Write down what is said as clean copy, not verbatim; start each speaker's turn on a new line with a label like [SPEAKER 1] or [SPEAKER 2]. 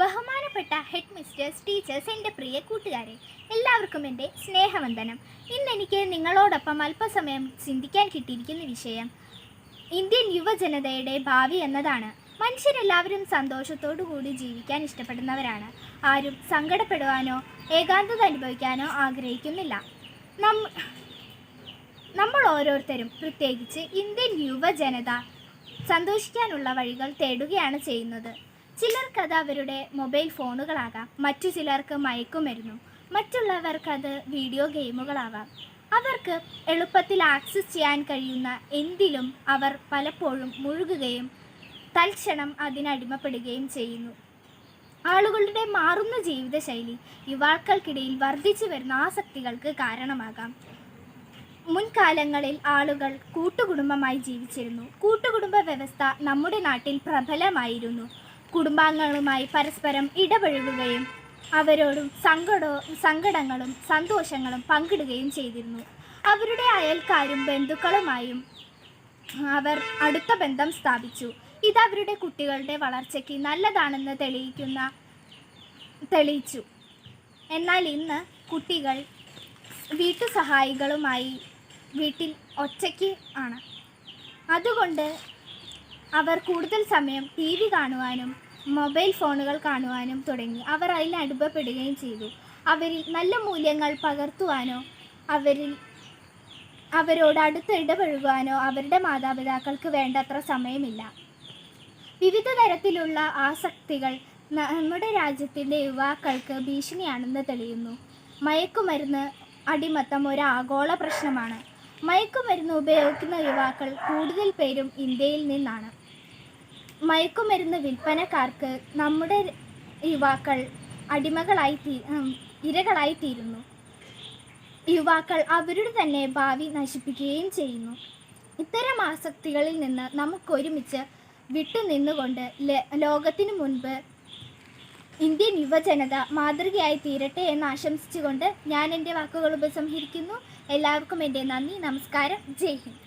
[SPEAKER 1] ബഹുമാനപ്പെട്ട head mistress, teachers, എൻ്റെ പ്രിയ കൂട്ടുകാരെ, എല്ലാവർക്കും എൻ്റെ സ്നേഹവന്ദനം. ഇന്നെനിക്ക് നിങ്ങളോടൊപ്പം അല്പസമയം ചിന്തിക്കാൻ കിട്ടിയിരിക്കുന്ന വിഷയം ഇന്ത്യൻ യുവജനതയുടെ ഭാവി എന്നതാണ്. മനുഷ്യരെല്ലാവരും സന്തോഷത്തോടു കൂടി ജീവിക്കാൻ ഇഷ്ടപ്പെടുന്നവരാണ്. ആരും സങ്കടപ്പെടുവാനോ ഏകാന്തത അനുഭവിക്കാനോ ആഗ്രഹിക്കുന്നില്ല. നമ്മൾ ഓരോരുത്തരും, പ്രത്യേകിച്ച് ഇന്ത്യൻ യുവജനത, സന്തോഷിക്കാനുള്ള വഴികൾ തേടുകയാണ് ചെയ്യുന്നത്. ചിലർക്കത് അവരുടെ മൊബൈൽ ഫോണുകളാകാം, മറ്റു ചിലർക്ക് മയക്കുമരുന്നും, മറ്റുള്ളവർക്കത് വീഡിയോ ഗെയിമുകളാവാം. അവർക്ക് എളുപ്പത്തിൽ ആക്സസ് ചെയ്യാൻ കഴിയുന്ന എന്തിലും അവർ പലപ്പോഴും മുഴുകുകയും തൽക്ഷണം അതിനടിമപ്പെടുകയും ചെയ്യുന്നു. ആളുകളുടെ മാറുന്ന ജീവിതശൈലി യുവാക്കൾക്കിടയിൽ വർദ്ധിച്ചു വരുന്ന ആസക്തികൾക്ക് കാരണമാകാം. മുൻകാലങ്ങളിൽ ആളുകൾ കൂട്ടുകുടുംബമായി ജീവിച്ചിരുന്നു. കൂട്ടുകുടുംബ വ്യവസ്ഥ നമ്മുടെ നാട്ടിൽ പ്രബലമായിരുന്നു. കുടുംബാംഗങ്ങളുമായി പരസ്പരം ഇടപഴകുകയും അവരോടും സങ്കടങ്ങളും സന്തോഷങ്ങളും പങ്കിടുകയും ചെയ്തിരുന്നു. അവരുടെ അയൽക്കാരും ബന്ധുക്കളുമായും അവർ അടുത്ത ബന്ധം സ്ഥാപിച്ചു. ഇത് അവരുടെ കുട്ടികളുടെ വളർച്ചയ്ക്ക് നല്ലതാണെന്ന് തെളിയിച്ചു. എന്നാൽ ഇന്ന് കുട്ടികൾ വീട്ടുസഹായികളുമായി വീട്ടിൽ ഒറ്റയ്ക്ക് ആണ്. അതുകൊണ്ട് അവർ കൂടുതൽ സമയം TV കാണുവാനും മൊബൈൽ ഫോണുകൾ കാണുവാനും തുടങ്ങി. അവർ അതിൽ അടിമപ്പെടുകയും ചെയ്തു. അവരിൽ നല്ല മൂല്യങ്ങൾ പകർത്തുവാനോ അവരോട് അടുത്ത് ഇടപഴകുവാനോ അവരുടെ മാതാപിതാക്കൾക്ക് വേണ്ടത്ര സമയമില്ല. വിവിധ തരത്തിലുള്ള ആസക്തികൾ നമ്മുടെ രാജ്യത്തിൻ്റെ യുവാക്കൾക്ക് ഭീഷണിയാണെന്ന് തെളിയുന്നു. മയക്കുമരുന്ന് അടിമത്തം ഒരു ആഗോള പ്രശ്നമാണ്. മയക്കുമരുന്ന് ഉപയോഗിക്കുന്ന യുവാക്കൾ കൂടുതൽ പേരും ഇന്ത്യയിൽ നിന്നാണ്. മയക്കുമരുന്ന് വിൽപ്പനക്കാർക്ക് നമ്മുടെ യുവാക്കൾ ഇരകളായിത്തീരുന്നു. യുവാക്കൾ അവരുടെ തന്നെ ഭാവി നശിപ്പിക്കുകയും ചെയ്യുന്നു. ഇത്തരം ആസക്തികളിൽ നിന്ന് നമുക്കൊരുമിച്ച് വിട്ടുനിന്നുകൊണ്ട് ലോകത്തിനു മുൻപ് ഇന്ത്യൻ യുവജനത മാതൃകയായി തീരട്ടെ എന്ന് ആശംസിച്ചുകൊണ്ട് ഞാൻ എൻ്റെ വാക്കുകൾ ഉപസംഹരിക്കുന്നു. എല്ലാവർക്കും എൻ്റെ നന്ദി, നമസ്കാരം, ജയ് ഹിന്ദ്.